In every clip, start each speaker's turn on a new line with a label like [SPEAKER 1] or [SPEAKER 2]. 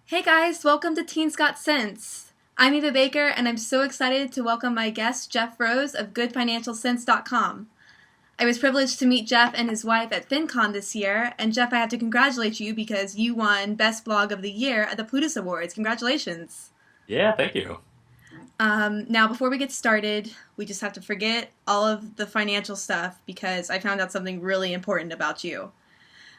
[SPEAKER 1] Hey guys, welcome to TeensGotCents. I'm Eva Baker, and I'm so excited to welcome my guest, Jeff Rose of GoodFinancialCents.com. I was privileged to meet Jeff and his wife at FinCon this year, and Jeff, I have to congratulate you because you won Best Blog of the Year at the Plutus Awards. Congratulations.
[SPEAKER 2] Yeah, thank you.
[SPEAKER 1] Now, before we get started, we just have to forget all of the financial stuff because I found out something really important about you.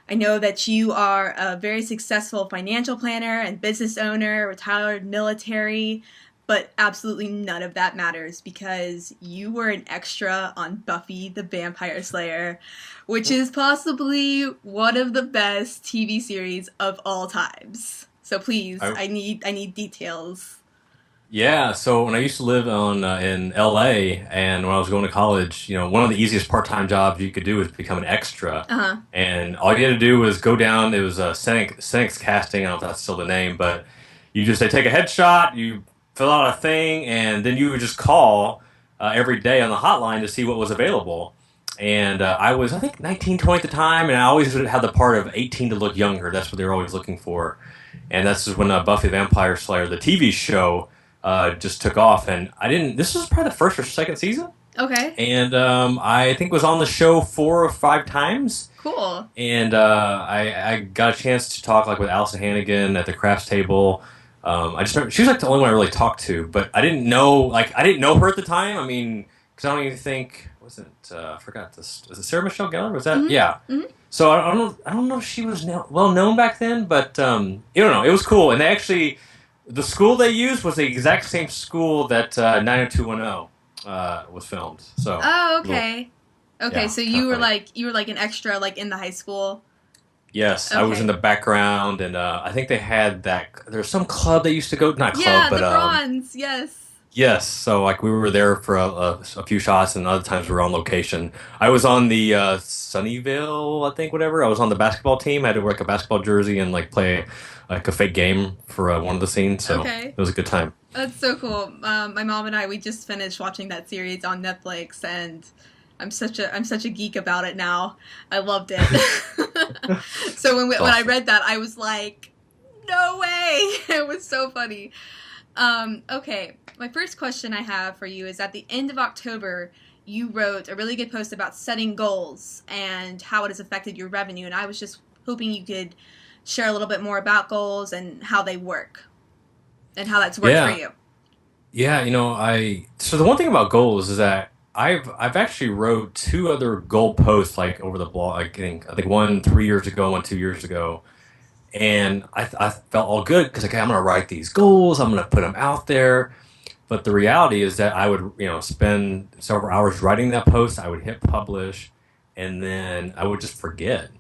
[SPEAKER 1] I know that you are a very successful financial planner and business owner, retired military, but absolutely none of that matters because you were an extra on Buffy the Vampire Slayer, which is possibly one of the best TV series of all times. So please,
[SPEAKER 2] I,
[SPEAKER 1] I need details.
[SPEAKER 2] yeah, so when I used to live in LA and when I was going to college, one of the easiest part-time jobs you could do was become an extra.
[SPEAKER 1] Uh-huh.
[SPEAKER 2] And all you had to do was go down, it was Senex Casting, I don't know if that's still the name, but they take a headshot, you fill out a thing, and then you would just call every day on the hotline to see what was available. And I was, I think, 19, 20 at the time, and I always had the part of 18 to look younger. That's what they were always looking for. And that's just when Buffy the Vampire Slayer, the TV show, just took off. And I didn't, this was probably the first or second season.
[SPEAKER 1] Okay.
[SPEAKER 2] And I think was on the show 4 or 5 times.
[SPEAKER 1] Cool.
[SPEAKER 2] And I got a chance to talk like with Allison Hannigan at the crafts table. I just remember, she was like the only one I really talked to, but I didn't know her at the time. I mean, because I don't even think, was it, I forgot this, was it Sarah Michelle Gellar? Was that?
[SPEAKER 1] Mm-hmm.
[SPEAKER 2] Yeah.
[SPEAKER 1] Mm-hmm.
[SPEAKER 2] So I don't know if she was well known back then, but you don't know. It was cool, and they actually, the school they used was the exact same school that 90210 was filmed. So.
[SPEAKER 1] Oh, okay. Okay,
[SPEAKER 2] Yeah,
[SPEAKER 1] so
[SPEAKER 2] kinda
[SPEAKER 1] you were
[SPEAKER 2] funny.
[SPEAKER 1] like an extra like in the high school.
[SPEAKER 2] Yes, I was in
[SPEAKER 1] Okay.
[SPEAKER 2] the background, and I think they had that. There's some club they used to go, not club,
[SPEAKER 1] Yeah,
[SPEAKER 2] but
[SPEAKER 1] the bronze. Yes.
[SPEAKER 2] yes. So like we were there for a few shots, and other times we were on location. I was on the Sunnyvale, I think, whatever. I was on the basketball team. I had to wear like a basketball jersey and like play like a fake game for one of the scenes. So
[SPEAKER 1] Okay.
[SPEAKER 2] it was a good time.
[SPEAKER 1] That's so cool. My mom and I we just finished watching that series on Netflix, and I'm such a geek about it now. I loved it. So when I
[SPEAKER 2] Awesome.
[SPEAKER 1] read that, I was like, no way! It was so funny. Okay, my first question I have for you is at the end of October, you wrote a really good post about setting goals and how it has affected your revenue, and I was just hoping you could share a little bit more about goals and how they work and how that's worked for
[SPEAKER 2] Yeah,
[SPEAKER 1] you.
[SPEAKER 2] yeah. I so the one thing about goals is that I've actually wrote two other goal posts like over the blog. I think one 3 years ago, one 2 years ago, and I felt all good because okay, I'm gonna write these goals, I'm gonna put them out there. But the reality is that I would spend several hours writing that post. I would hit publish, and then I would just forget.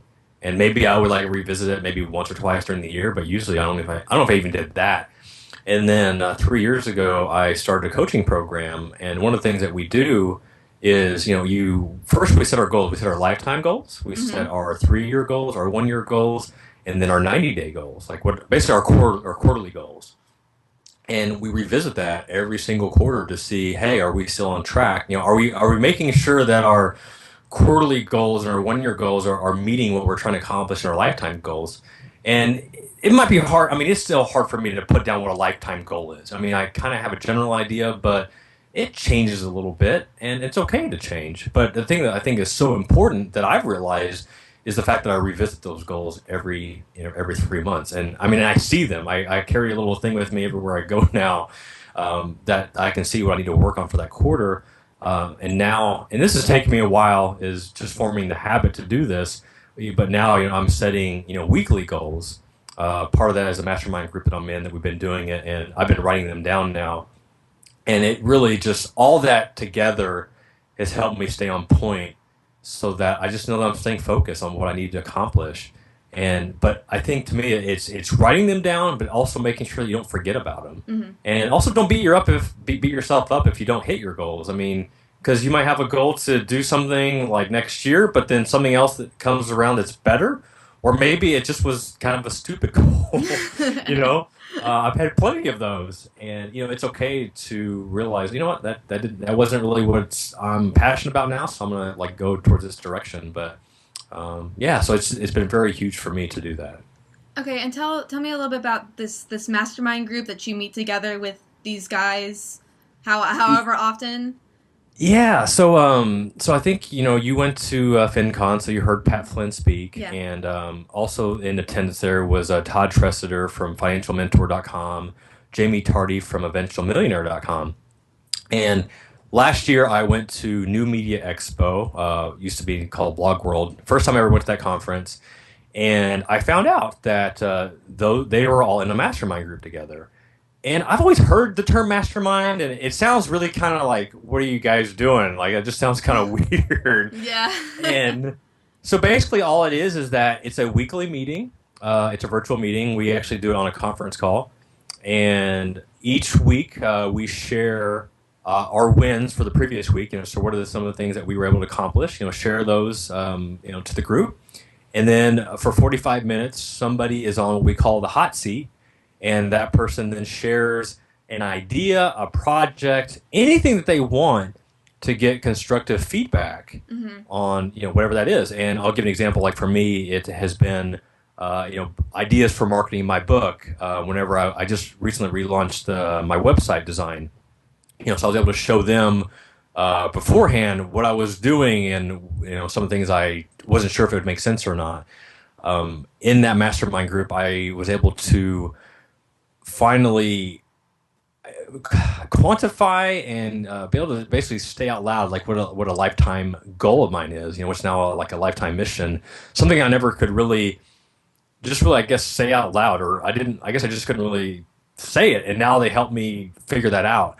[SPEAKER 2] And maybe I would like revisit it maybe once or twice during the year, but usually I don't know if I even did that. And then 3 years ago, I started a coaching program, and one of the things that we do is, you first we set our goals. We set our lifetime goals. We
[SPEAKER 1] Mm-hmm.
[SPEAKER 2] set our 3 year goals, our 1 year goals, and then our 90-day goals, like what basically our quarterly goals. And we revisit that every single quarter to see, hey, are we still on track? Are we making sure that our quarterly goals and our 1 year goals are meeting what we're trying to accomplish in our lifetime goals? And it might be hard. I mean, it's still hard for me to put down what a lifetime goal is. I mean, I kind of have a general idea, but it changes a little bit, and it's okay to change. But the thing that I think is so important that I've realized is the fact that I revisit those goals every 3 months. And I mean, I see them. I carry a little thing with me everywhere I go now, that I can see what I need to work on for that quarter. And this has taken me a while, is just forming the habit to do this. But now, I'm setting, weekly goals. Part of that is a mastermind group that I'm in that we've been doing it, and I've been writing them down now. And it really just, all that together has helped me stay on point so that I just know that I'm staying focused on what I need to accomplish. But I think to me, it's writing them down, but also making sure that you don't forget about them.
[SPEAKER 1] Mm-hmm.
[SPEAKER 2] And also don't beat yourself up if you don't hit your goals. I mean, because you might have a goal to do something like next year, but then something else that comes around that's better, or maybe it just was kind of a stupid goal. you know, I've had plenty of those, and it's okay to realize, what, that wasn't really what I'm passionate about now, so I'm gonna like go towards this direction. But yeah, so it's been very huge for me to do that.
[SPEAKER 1] Okay, and tell me a little bit about this mastermind group that you meet together with these guys, however often.
[SPEAKER 2] Yeah, so I think you went to FinCon, so you heard Pat Flynn speak,
[SPEAKER 1] Yeah.
[SPEAKER 2] and also in attendance there was Todd Tressiter from FinancialMentor.com, Jamie Tardy from EventualMillionaire.com, and last year I went to New Media Expo, used to be called Blog World. First time I ever went to that conference, and I found out that though they were all in a mastermind group together. And I've always heard the term mastermind, and it sounds really kind of like, what are you guys doing? Like, it just sounds kind of weird.
[SPEAKER 1] Yeah.
[SPEAKER 2] And so basically, all it is that it's a weekly meeting. It's a virtual meeting. We actually do it on a conference call. And each week, we share our wins for the previous week. So what are some of the things that we were able to accomplish? Share those, to the group. And then for 45 minutes, somebody is on what we call the hot seat, and that person then shares an idea, a project, anything that they want to get constructive feedback on, whatever that is. And I'll give an example. Like for me, it has been, ideas for marketing my book. Whenever I just recently relaunched my website design, so I was able to show them beforehand what I was doing, and some of the things I wasn't sure if it would make sense or not. In that mastermind group, I was able to finally quantify and be able to basically say out loud like what a lifetime goal of mine is, what's now like a lifetime mission, something I never could really I guess say out loud, or I guess I just couldn't really say it, and now they help me figure that out.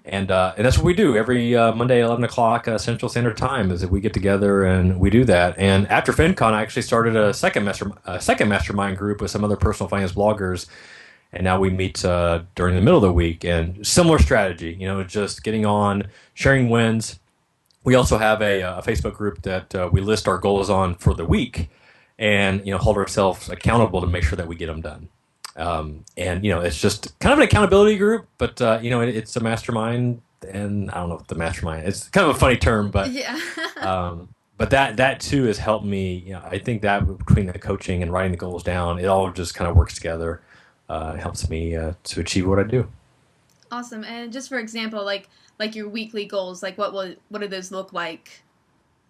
[SPEAKER 2] And that's what we do every Monday 11 o'clock Central Standard Time, is that we get together and we do that. And after FinCon, I actually started a second mastermind group with some other personal finance bloggers. And now we meet during the middle of the week, and similar strategy, just getting on, sharing wins. We also have a Facebook group that we list our goals on for the week, and hold ourselves accountable to make sure that we get them done. And it's just kind of an accountability group, but it's a mastermind, and I don't know if the mastermind. It's kind of a funny term, but
[SPEAKER 1] Yeah.
[SPEAKER 2] but that too has helped me. I think that between the coaching and writing the goals down, it all just kind of works together. It helps me to achieve what I do.
[SPEAKER 1] Awesome. And just for example, like your weekly goals, like what do those look like?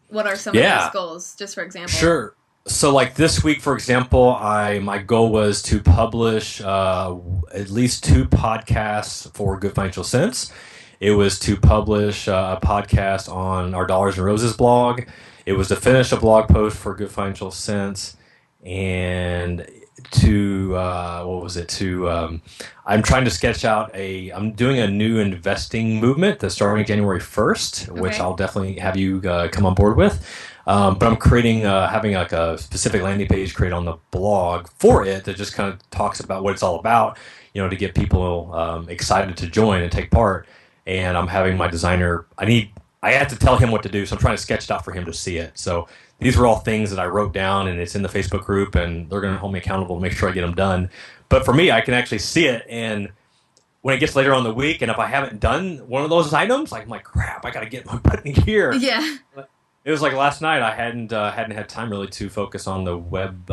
[SPEAKER 1] What are some of those goals, just for example?
[SPEAKER 2] Sure. So like this week, for example, my goal was to publish at least 2 podcasts for Good Financial Sense. It was to publish a podcast on our Dollars and Roses blog. It was to finish a blog post for Good Financial Sense, and to I'm trying to sketch out I'm doing a new investing movement that's starting January 1st, which I'll definitely have you come on board with. But I'm creating having like a specific landing page created on the blog for it that just kind of talks about what it's all about, to get people excited to join and take part. And I'm having my designer, I have to tell him what to do, so I'm trying to sketch it out for him to see it. So these were all things that I wrote down, and it's in the Facebook group, and they're going to hold me accountable to make sure I get them done. But for me, I can actually see it, and when it gets later on in the week, and if I haven't done one of those items, I'm like, crap, I got to get my butt in here.
[SPEAKER 1] Yeah.
[SPEAKER 2] It was like last night, I hadn't had time really to focus on the web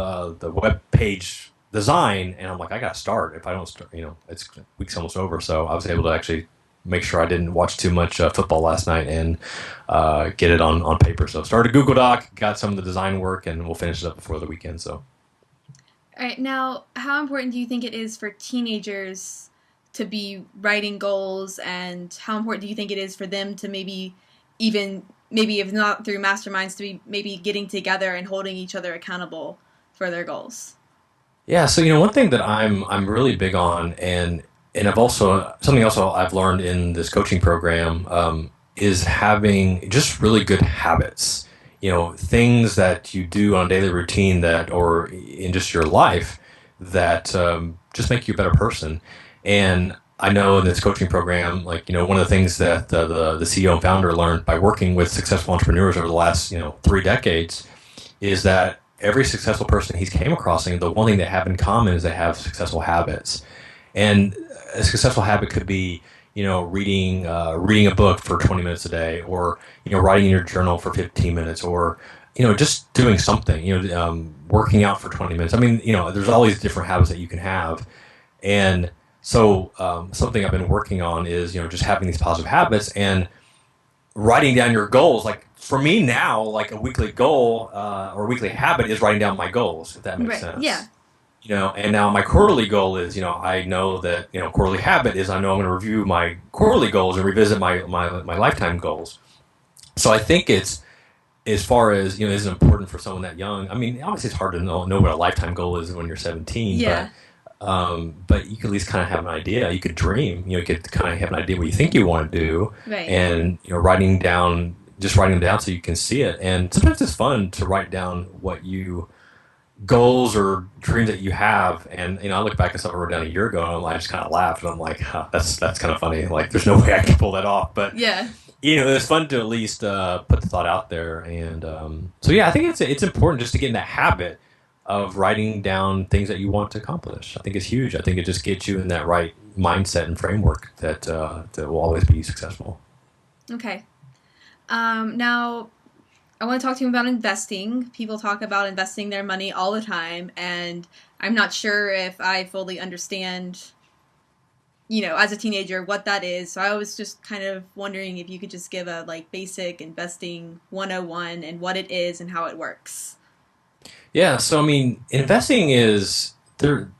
[SPEAKER 2] page design, and I'm like, I got to start. If I don't start, it's week's almost over, so I was able to actually make sure I didn't watch too much football last night and get it on paper. So started a Google Doc, got some of the design work, and we'll finish it up before the weekend. So,
[SPEAKER 1] all right, now, how important do you think it is for teenagers to be writing goals, and how important do you think it is for them to maybe if not through masterminds, to be maybe getting together and holding each other accountable for their goals?
[SPEAKER 2] Yeah, so one thing that I'm really big on, and I've also something else I've learned in this coaching program is having just really good habits. Things that you do on a daily routine or in just your life that just make you a better person. And I know in this coaching program, like one of the things that the CEO and founder learned by working with successful entrepreneurs over the last 3 decades is that every successful person he's came across, the one thing they have in common is they have successful habits. And a successful habit could be, reading a book for 20 minutes a day, or writing in your journal for 15 minutes, or just doing something, working out for 20 minutes. I mean, there's all these different habits that you can have. And so something I've been working on is, just having these positive habits and writing down your goals. Like for me now, like a weekly goal or weekly habit is writing down my goals, if that makes
[SPEAKER 1] Right. Yeah.
[SPEAKER 2] sense. And now my quarterly goal is, I know that, quarterly habit is I know I'm going to review my quarterly goals and revisit my lifetime goals. So I think it's, as far as, is it important for someone that young? I mean, obviously it's hard to know what a lifetime goal is when you're 17,
[SPEAKER 1] Yeah.
[SPEAKER 2] but you could at least kind of have an idea. You could dream, you could kind of have an idea what you think you want to do,
[SPEAKER 1] Right.
[SPEAKER 2] and writing them down so you can see it. And sometimes it's fun to write down what you goals or dreams that you have. And I look back at stuff I wrote down a year ago, and I just kind of laughed, and I'm like, huh, that's kind of funny. Like, there's no way I can pull that off, but
[SPEAKER 1] Yeah.
[SPEAKER 2] it's fun to at least put the thought out there. And so yeah, I think it's important just to get in that habit of writing down things that you want to accomplish. I think it's huge. I think it just gets you in that right mindset and framework that will always be successful.
[SPEAKER 1] Okay. Now, I want to talk to you about investing. People talk about investing their money all the time, and I'm not sure if I fully understand, as a teenager, what that is. So I was just kind of wondering if you could just give a basic investing 101 and what it is and how it works.
[SPEAKER 2] Yeah. So I mean, investing is there.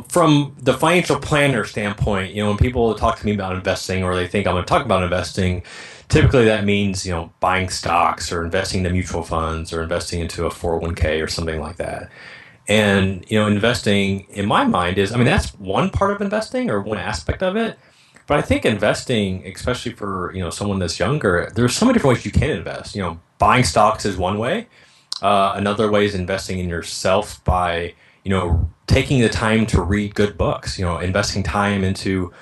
[SPEAKER 2] From the financial planner standpoint, when people talk to me about investing or they think I'm going to talk about investing, typically that means, buying stocks or investing in mutual funds or investing into a 401k or something like that. And, investing in my mind is, I mean, that's one part of investing or one aspect of it. But I think investing, especially for, someone that's younger, there's so many different ways you can invest. Buying stocks is one way. Another way is investing in yourself by, taking the time to read good books, investing time into,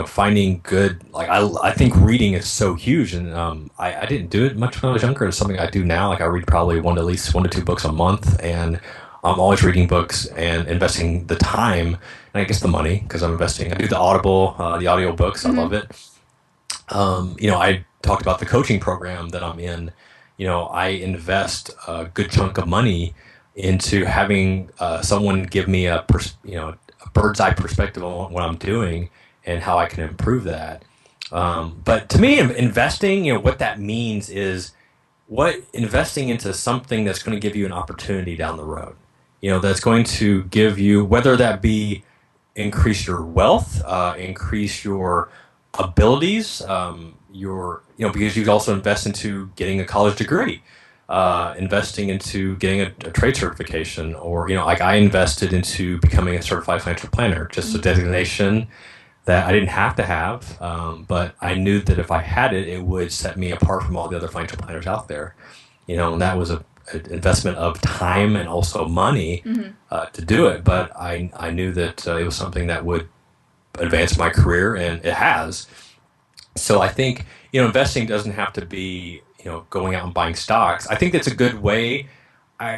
[SPEAKER 2] finding good, like, I think reading is so huge. And I didn't do it much when I was younger. It's something I do now. Like I read probably at least 1 to 2 books a month. And I'm always reading books and investing the time and I guess the money because I'm investing. I do the Audible, the audio books. I love it. I talked about the coaching program that I'm in. I invest a good chunk of money into having someone give me a bird's eye perspective on what I'm doing and how I can improve that. But to me, investing, what that means is investing into something that's going to give you an opportunity down the road. That's going to give you, whether that be increase your wealth, increase your abilities, because you also invest into getting a college degree, investing into getting a trade certification, or like I invested into becoming a certified financial planner, just a designation that I didn't have to have, but I knew that if I had it, it would set me apart from all the other financial planners out there. And that was an investment of time and also money to do it. But I knew that it was something that would advance my career, and it has. So I think, investing doesn't have to be, going out and buying stocks. I think that's a good way.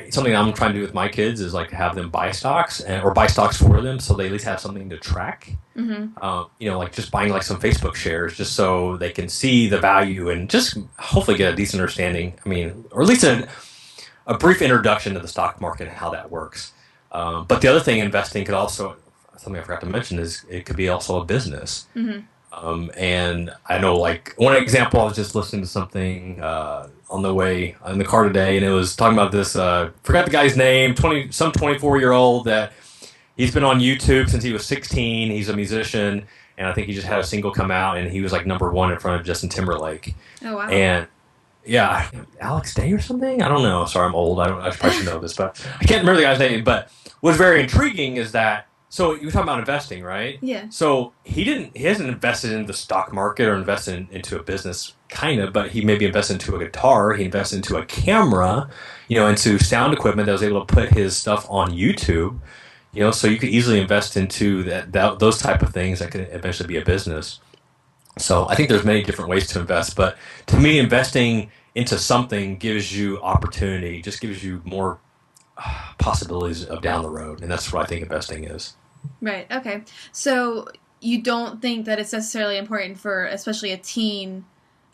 [SPEAKER 2] Something I'm trying to do with my kids is like have them buy stocks or buy stocks for them so they at least have something to track. Like just buying like some Facebook shares just so they can see the value and just hopefully get a decent understanding. I mean, or at least a brief introduction to the stock market and how that works. But the other thing investing could also, something I forgot to mention, is it could be also a business. And I know, like, one example, I was just listening to something on the way in the car today, and it was talking about this, forgot the guy's name, some 24-year-old that he's been on YouTube since he was 16. He's a musician, and I think he just had a single come out, and he was like #1 in front of Justin Timberlake.
[SPEAKER 1] Oh, wow.
[SPEAKER 2] And yeah, Alex Day or something? I don't know. Sorry, I'm old. I probably should know this, but I can't remember the guy's name. But what's very intriguing is that, so you're talking about investing, right?
[SPEAKER 1] Yeah.
[SPEAKER 2] So he hasn't invested in the stock market or invested into a business, kind of, but he maybe invested into a guitar. He invested into a camera, into sound equipment that was able to put his stuff on YouTube. So you could easily invest into those type of things that could eventually be a business. So I think there's many different ways to invest, but to me, investing into something gives you opportunity, just gives you more possibilities of down the road, and that's what I think investing is.
[SPEAKER 1] Right. Okay. So you don't think that it's necessarily important for, especially a teen,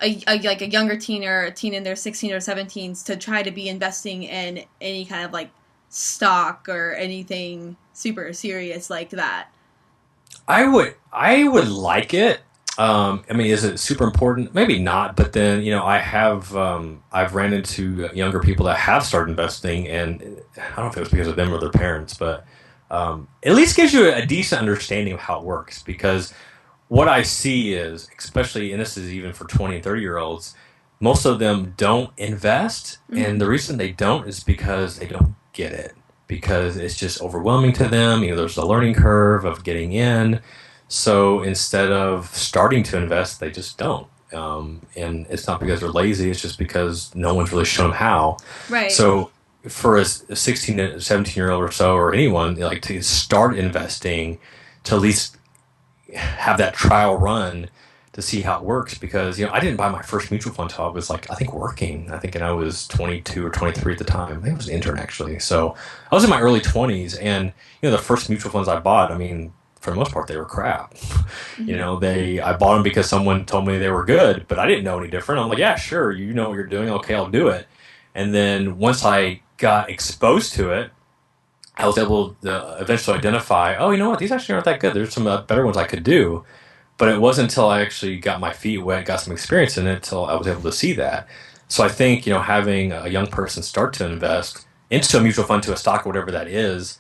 [SPEAKER 1] like a younger teen or a teen in their 16 or 17s to try to be investing in any kind of like stock or anything super serious like that?
[SPEAKER 2] I would like it. I mean, is it super important? Maybe not. But then, I've ran into younger people that have started investing, and I don't know if it was because of them or their parents, but at least gives you a decent understanding of how it works. Because what I see is, especially, and this is even for 20 and 30-year-olds, most of them don't invest. And
[SPEAKER 1] Mm-hmm.
[SPEAKER 2] the reason they don't is because they don't get it. Because it's just overwhelming to them. There's a learning curve of getting in. So instead of starting to invest, they just don't. And it's not because they're lazy, it's just because no one's really shown them how.
[SPEAKER 1] Right.
[SPEAKER 2] So for a 16 to 17-year-old or so, or anyone, like to start investing, to at least have that trial run to see how it works. Because I didn't buy my first mutual fund until I was like, I think working. I think, and I was 22 or 23 at the time. I think I was an intern actually. So I was in my early 20s, and the first mutual funds I bought, I mean, for the most part, they were crap.
[SPEAKER 1] Mm-hmm.
[SPEAKER 2] I bought them because someone told me they were good, but I didn't know any different. I'm like, yeah, sure, you know what you're doing. Okay, I'll do it. And then once I got exposed to it, I was able to eventually identify, oh, you know what, these actually aren't that good. There's some better ones I could do. But it wasn't until I actually got my feet wet, got some experience in it, until I was able to see that. So I think, having a young person start to invest into a mutual fund, to a stock, or whatever that is,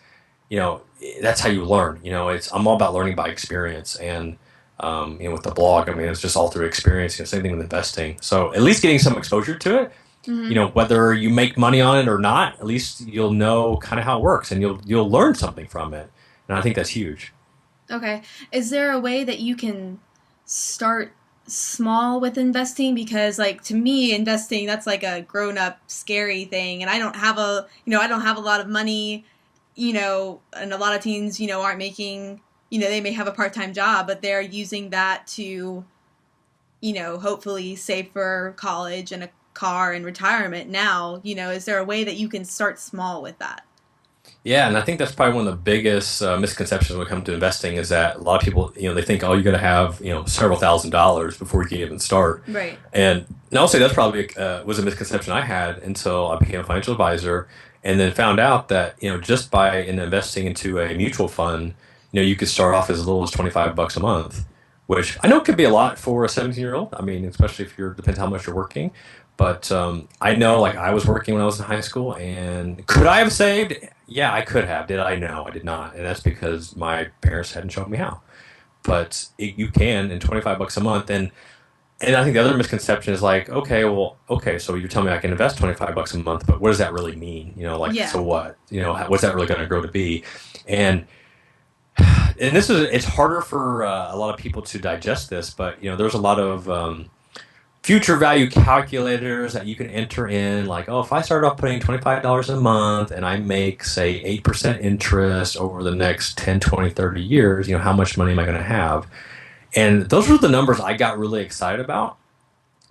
[SPEAKER 2] that's how you learn. I'm all about learning by experience. And, with the blog, I mean, it's just all through experience. Same thing with investing. So at least getting some exposure to it,
[SPEAKER 1] Mm-hmm.
[SPEAKER 2] whether you make money on it or not, at least you'll know kind of how it works, and you'll learn something from it. And I think that's huge.
[SPEAKER 1] Okay. Is there a way that you can start small with investing? Because like to me, investing, that's like a grown up scary thing, and I don't have I don't have a lot of money, and a lot of teens, aren't making, they may have a part-time job, but they're using that to, hopefully save for college and a car and retirement now. Is there a way that you can start small with that?
[SPEAKER 2] Yeah, and I think that's probably one of the biggest misconceptions when it comes to investing, is that a lot of people, they think, oh, you got to have, several $1,000s before you can even start.
[SPEAKER 1] Right.
[SPEAKER 2] And I'll say that's probably was a misconception I had until I became a financial advisor, and then found out that, just by investing into a mutual fund, you could start off as little as $25 a month, which I know could be a lot for a 17-year-old. I mean, especially if depends how much you're working. But I know, like, I was working when I was in high school, and could I have saved? Yeah, I could have. Did I? No, I did not, and that's because my parents hadn't shown me how. But you can in $25 a month, and I think the other misconception is like, okay, well, okay, so you're telling me I can invest $25 a month, but what does that really mean? Like,
[SPEAKER 1] Yeah.
[SPEAKER 2] so what? What's that really going to grow to be? And it's harder for a lot of people to digest this, but there's a lot of future value calculators that you can enter in, like, oh, if I start off putting $25 a month and I make, say, 8% interest over the next 10, 20, 30 years, how much money am I going to have? And those were the numbers I got really excited about.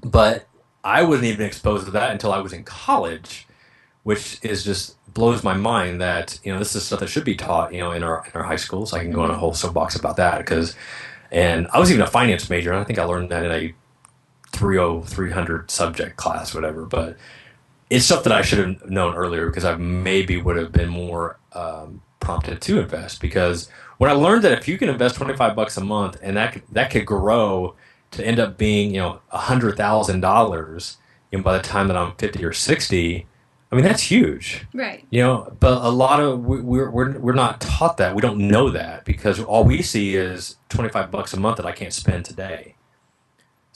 [SPEAKER 2] But I wasn't even exposed to that until I was in college, which is just blows my mind that, this is stuff that should be taught, in our high schools. I can go on a
[SPEAKER 1] Mm-hmm.
[SPEAKER 2] whole soapbox about that, and I was even a finance major, and I think I learned that in a 300 subject class, whatever. But it's stuff that I should have known earlier, because I maybe would have been more prompted to invest. Because when I learned that if you can invest $25 a month, and that could grow to end up being $100,000, by the time that I'm 50 or 60, I mean, that's huge.
[SPEAKER 1] Right.
[SPEAKER 2] But a lot of we're not taught that. We don't know that, because all we see is $25 a month that I can't spend today.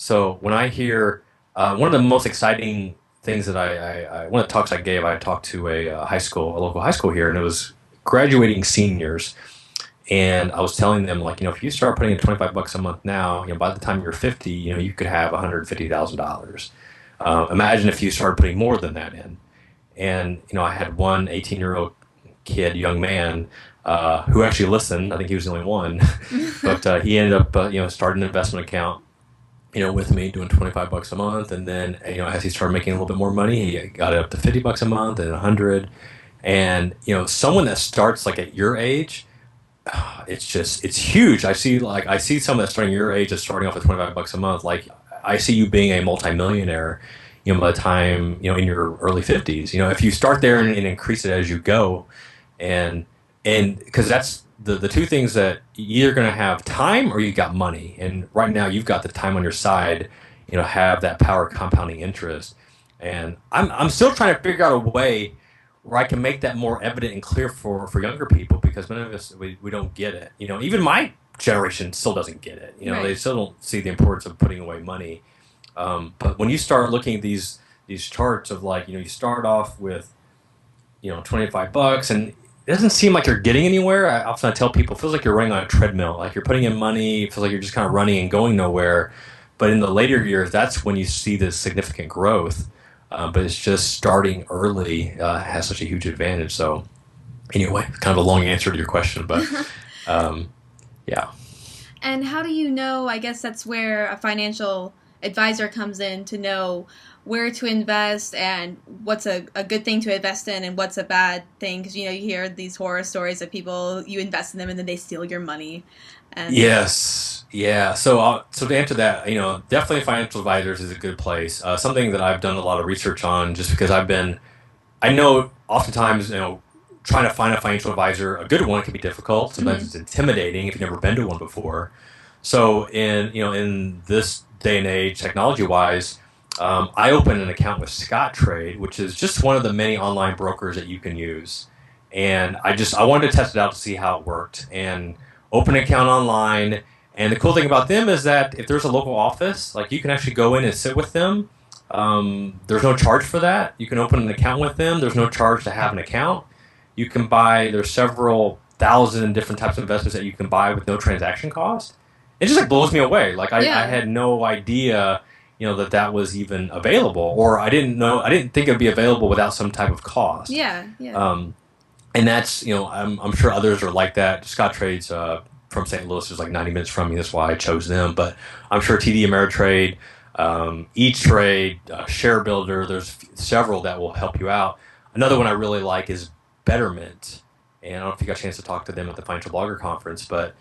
[SPEAKER 2] So when I hear one of the most exciting things that one of the talks I gave, I talked to a local high school here, and it was graduating seniors, and I was telling them, like, if you start putting in $25 a month now, by the time you're 50, you could have $150,000. Imagine if you started putting more than that in. And I had one 18-year-old kid, young man, who actually listened. I think he was the only one, but he ended up starting an investment account, with me, doing $25 a month. And then, as he started making a little bit more money, he got it up to $50 a month and 100. And, someone that starts like at your age, it's huge. I see someone that's starting your age, that's starting off at $25 a month. Like, I see you being a multimillionaire, by the time, in your early 50s. If you start there and increase it as you go, and because that's the two things that you're going to have time or you got money. And right now you've got the time on your side, have that power compounding interest. And I'm still trying to figure out a way where I can make that more evident and clear for younger people, because many of us, we don't get it. Even my generation still doesn't get it.
[SPEAKER 1] Right.
[SPEAKER 2] They still don't see the importance of putting away money. But when you start looking at these charts of, like, you start off with, $25, and it doesn't seem like you're getting anywhere. I tell people, it feels like you're running on a treadmill. Like, you're putting in money, it feels like you're just kind of running and going nowhere. But in the later years, that's when you see this significant growth. But it's just starting early has such a huge advantage. So anyway, kind of a long answer to your question, but yeah.
[SPEAKER 1] And how do you know, I guess that's where a financial advisor comes in, to know where to invest and what's a good thing to invest in and what's a bad thing? Because, you hear these horror stories of people, you invest in them and then they steal your money. And
[SPEAKER 2] Yes. Yeah. So to answer that, definitely financial advisors is a good place. Something that I've done a lot of research on, just because I know oftentimes, trying to find a financial advisor, a good one, can be difficult. Sometimes it's intimidating if you've never been to one before. So in this day and age, technology wise, I opened an account with Scottrade, which is just one of the many online brokers that you can use. And I wanted to test it out to see how it worked, and open an account online. And the cool thing about them is that if there's a local office, like, you can actually go in and sit with them. There's no charge for that. You can open an account with them. There's no charge to have an account. You can buy, there's several thousand different types of investments that you can buy with no transaction cost. It just, like, blows me away. Like, I had no idea, that was even available, or I didn't think it would be available without some type of cost.
[SPEAKER 1] Yeah.
[SPEAKER 2] And that's, I'm sure others are like that. Scottrade's from St. Louis is like 90 minutes from me. That's why I chose them. But I'm sure TD Ameritrade, E-Trade, Share Builder, there's several that will help you out. Another one I really like is Betterment. And I don't know if you got a chance to talk to them at the Financial Blogger Conference, but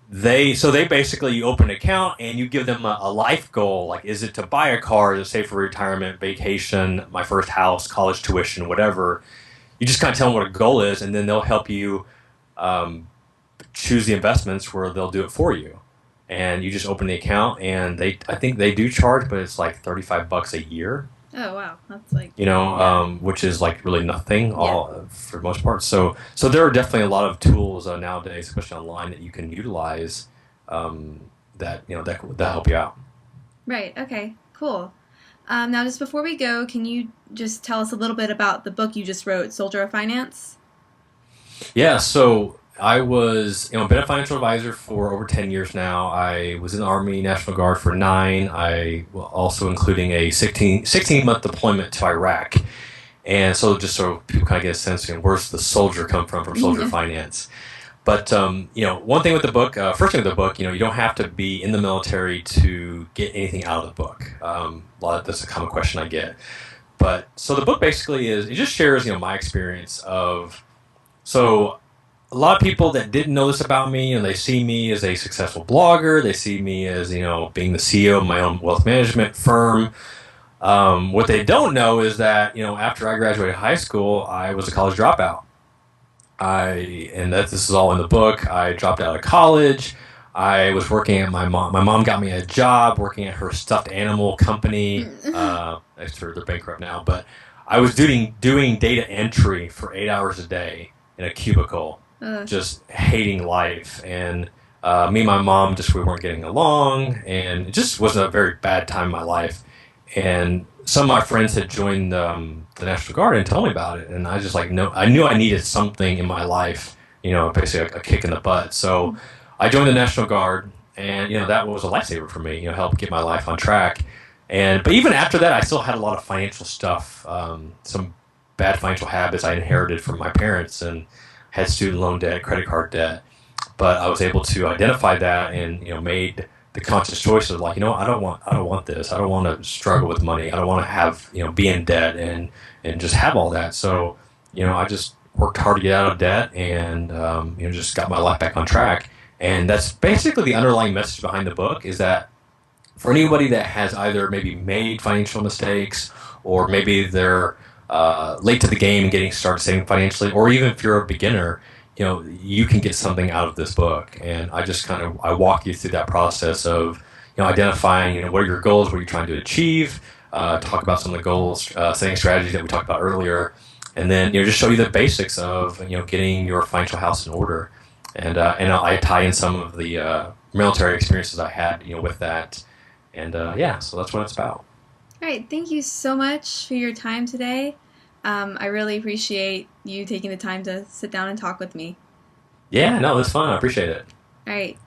[SPEAKER 2] they basically, you open an account and you give them a life goal. Like, is it to buy a car, to save for retirement, vacation, my first house, college tuition, whatever. You just kind of tell them what a goal is, and then they'll help you choose the investments where they'll do it for you. And you just open the account, and I think they do charge, but it's like $35 a year.
[SPEAKER 1] Oh, wow. That's like...
[SPEAKER 2] which is like really nothing for the most part. So there are definitely a lot of tools nowadays, especially online, that you can utilize that help you out.
[SPEAKER 1] Right. Okay. Cool. Now, just before we go, can you just tell us a little bit about the book you just wrote, Soldier of Finance?
[SPEAKER 2] Yeah, so I was, been a financial advisor for over 10 years now. I was in the Army National Guard for 9. I also including a 16-month deployment to Iraq. And so just so people kind of get a sense, where's the soldier come from Soldier of Finance. But, one thing with the book, first thing with the book, you don't have to be in the military to get anything out of the book. That's a common question I get. But, so the book basically it just shares, my experience of, so a lot of people that didn't know this about me, they see me as a successful blogger, they see me as, being the CEO of my own wealth management firm. What they don't know is that, after I graduated high school, I was a college dropout. This is all in the book. I dropped out of college. I was working at my mom got me a job working at her stuffed animal company. They're bankrupt now, but I was doing data entry for 8 hours a day in a cubicle, just hating life. And me and my mom we weren't getting along, and it just was a very bad time in my life. And some of my friends had joined the National Guard and told me about it, and I just I knew I needed something in my life, basically a kick in the butt. So I joined the National Guard, and that was a lifesaver for me. Helped get my life on track. But even after that, I still had a lot of financial stuff, some bad financial habits I inherited from my parents, and had student loan debt, credit card debt. But I was able to identify that, and made the conscious choice of I don't want this. I don't want to struggle with money. I don't want to have be in debt and just have all that. So I just worked hard to get out of debt, and just got my life back on track. And that's basically the underlying message behind the book, is that for anybody that has either maybe made financial mistakes, or maybe they're late to the game and getting started saving financially, or even if you're a beginner, you can get something out of this book. And I just I walk you through that process of identifying what are your goals, what are you trying to achieve, talk about some of the goals setting strategies that we talked about earlier, and then just show you the basics of getting your financial house in order. And I tie in some of the military experiences I had with that. And yeah, so that's what it's about.
[SPEAKER 1] All right, thank you so much for your time today. I really appreciate you taking the time to sit down and talk with me.
[SPEAKER 2] Yeah, no, it was fun. I appreciate it.
[SPEAKER 1] All right,